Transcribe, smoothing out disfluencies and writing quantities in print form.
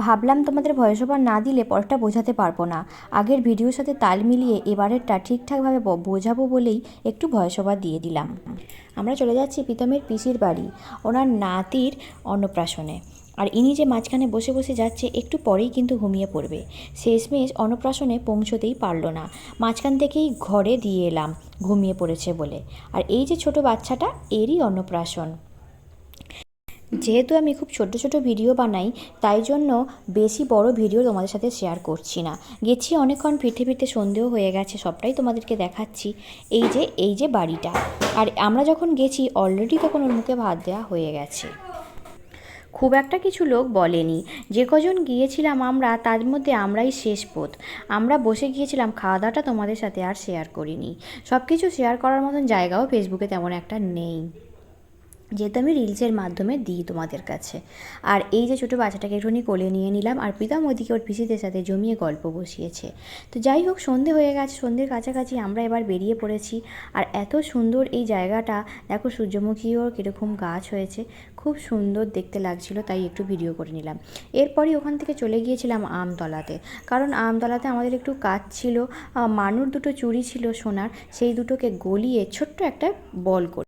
ভাবলাম তোমাদের voice over না দিলে পরেরটা বোঝাতে পারবো না, আগের ভিডিওর সাথে তাল মিলিয়ে এবারেরটা ঠিকঠাকভাবে বোঝাবো বলেই একটু ভয়েস ওভার দিয়ে দিলাম। আমরা চলে যাচ্ছি প্রীতমের পিসির বাড়ি, ওনার নাতির অন্নপ্রাশনে। আর ইনি যে মাঝখানে বসে বসে যাচ্ছে, একটু পরেই কিন্তু ঘুমিয়ে পড়বে। শেষমেশ অন্নপ্রাশনে পৌঁছতেই পারলো না, মাঝখান থেকেই ঘরে দিয়ে এলাম ঘুমিয়ে পড়েছে বলে। আর এই যে ছোট বাচ্চাটা, এরই অন্নপ্রাশন। যেহেতু আমি খুব ছোট ছোট ভিডিও বানাই, তাই জন্য বেশি বড় ভিডিও তোমাদের সাথে শেয়ার করছি না। গেছি অনেকক্ষণ, ফিরতে ফিরতে সন্ধেও হয়ে গেছে, সবটাই তোমাদেরকে দেখাচ্ছি। এই যে বাড়িটা, আর আমরা যখন গেছি অলরেডি তখন ওর মুখে ভাত দেওয়া হয়ে গেছে। খুব একটা কিছু লোক বলেনি, যে কজন গিয়েছিলাম আমরা তার মধ্যে আমরাই শেষ পোত। আমরা বসে গিয়েছিলাম, খাওয়া দাওয়াটা তোমাদের সাথে আর শেয়ার করিনি। সব কিছু শেয়ার করার মতন জায়গাও ফেসবুকে তেমন একটা নেই, যেহেতু আমি রিলসের মাধ্যমে দিই তোমাদের কাছে। আর এই যে ছোটো বাচ্চাটাকে একটুখানি কোলে নিয়ে নিলাম, আর প্রীতম ওদিকে ওর পিসিদের সাথে জমিয়ে গল্প বসিয়েছে। তো যাই হোক, সন্ধে হয়ে গেছে, সন্ধ্যের কাছাকাছি আমরা এবার বেরিয়ে পড়েছি। আর এত সুন্দর এই জায়গাটা দেখো, সূর্যমুখীও কীরকম গাছ হয়েছে, খুব সুন্দর দেখতে লাগছিল, তাই একটু ভিডিও করে নিলাম। এরপরই ওখান থেকে চলে গিয়েছিলাম আমতলাতে, কারণ আমতলাতে আমাদের একটু কাজ ছিল। মানুর দুটো চুড়ি ছিল সোনার, সেই দুটোকে গলিয়ে ছোট্ট একটা বল করে